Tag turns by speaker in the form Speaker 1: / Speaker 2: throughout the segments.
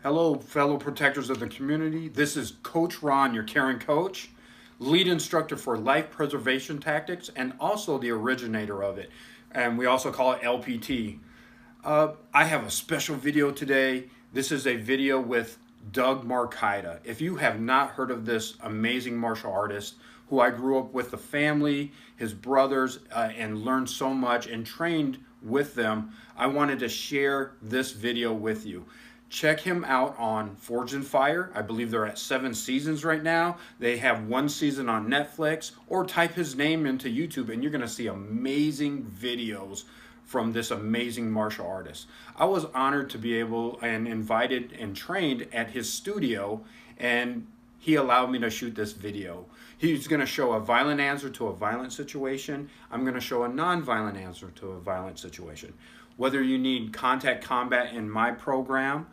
Speaker 1: Hello, fellow protectors of the community. This is Coach Ron, your caring coach, lead instructor for life preservation tactics, and also the originator of it. And we also call it LPT. I have a special video today. This is a video with Doug Marcaida. If you have not heard of this amazing martial artist who I grew up with the family, his brothers, and learned so much and trained with them, I wanted to share this video with you. Check him out on Forged in Fire. I believe they're at 7 seasons right now. They have 1 season on Netflix, or type his name into YouTube and you're gonna see amazing videos from this amazing martial artist. I was honored to be able and invited and trained at his studio, and he allowed me to shoot this video. He's gonna show a violent answer to a violent situation. I'm gonna show a non-violent answer to a violent situation. Whether you need contact combat in my program,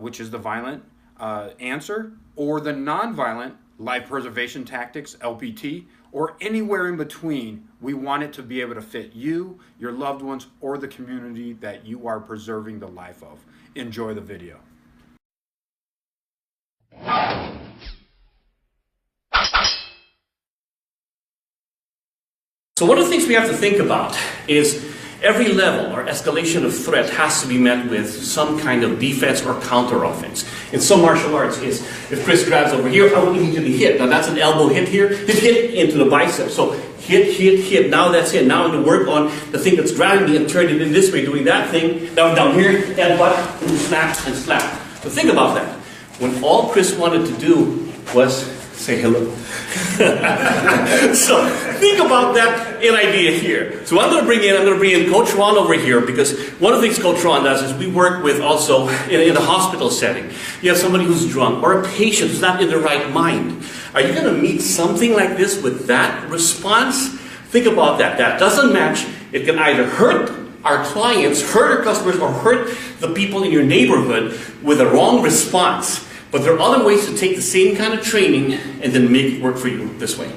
Speaker 1: which is the violent answer, or the non-violent life preservation tactics, LPT, or anywhere in between, we want it to be able to fit you, your loved ones, or the community that you are preserving the life of. Enjoy the video.
Speaker 2: So one of the things we have to think about is every level or escalation of threat has to be met with some kind of defense or counter-offense. In some martial arts, is if Chris grabs over here, I will immediately hit. Now that's an elbow hit here, hit into the bicep. So hit, now that's it. Now I'm going to work on the thing that's grabbing me and turn it in this way, doing that thing. Now down here, and butt, snap, and slap. So think about that. When all Chris wanted to do was say hello. So think about that idea here. So I'm going to bring in Coach Ron over here, because one of the things Coach Ron does is we work with also in a hospital setting. You have somebody who's drunk or a patient who's not in their right mind. Are you going to meet something like this with that response? Think about that. That doesn't match. It can either hurt our clients, hurt our customers, or hurt the people in your neighborhood with a wrong response. But there are other ways to take the same kind of training and then make it work for you this way.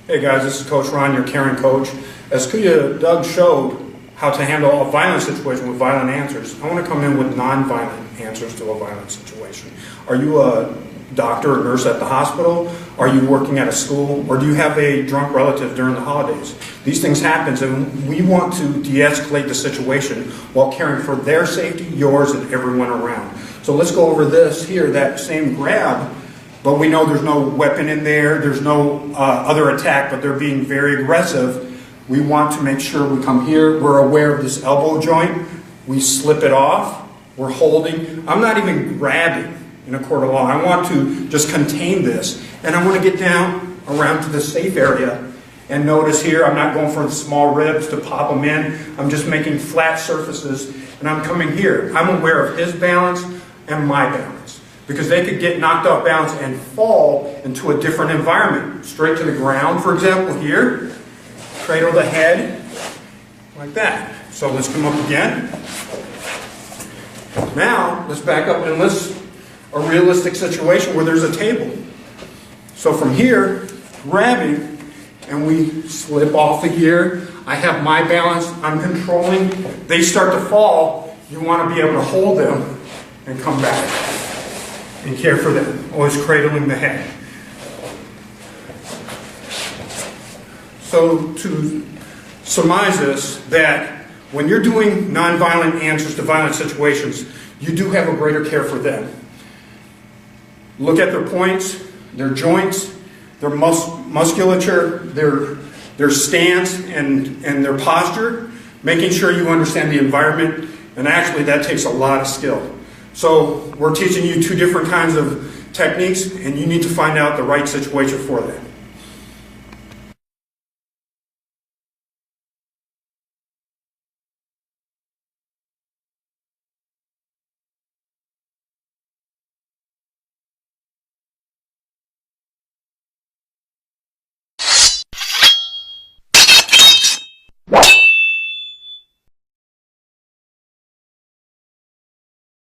Speaker 1: Hey guys, this is Coach Ron, your caring coach. As Doug showed how to handle a violent situation with violent answers, I want to come in with non-violent answers to a violent situation. Are you a doctor or nurse at the hospital? Are you working at a school? Or do you have a drunk relative during the holidays? These things happen, and we want to de-escalate the situation while caring for their safety, yours, and everyone around. So let's go over this here, that same grab, but we know there's no weapon in there, there's no other attack, but they're being very aggressive. We want to make sure we come here, we're aware of this elbow joint, we slip it off, we're holding. I'm not even grabbing in a court of law. I want to just contain this, and I want to get down around to the safe area. And notice here, I'm not going for the small ribs to pop them in. I'm just making flat surfaces, and I'm coming here. I'm aware of his balance and my balance, because they could get knocked off balance and fall into a different environment. Straight to the ground, for example, here. Cradle the head, like that. So let's come up again. Now, let's back up and a realistic situation where there's a table. So from here, grabbing, and we slip off of here. I have my balance, I'm controlling. They start to fall, you want to be able to hold them and come back and care for them. Always cradling the head. So to surmise this, that when you're doing nonviolent answers to violent situations, you do have a greater care for them. Look at their points, their joints, their musculature, their stance, and their posture, making sure you understand the environment, and actually that takes a lot of skill. So we're teaching you 2 different kinds of techniques, and you need to find out the right situation for that.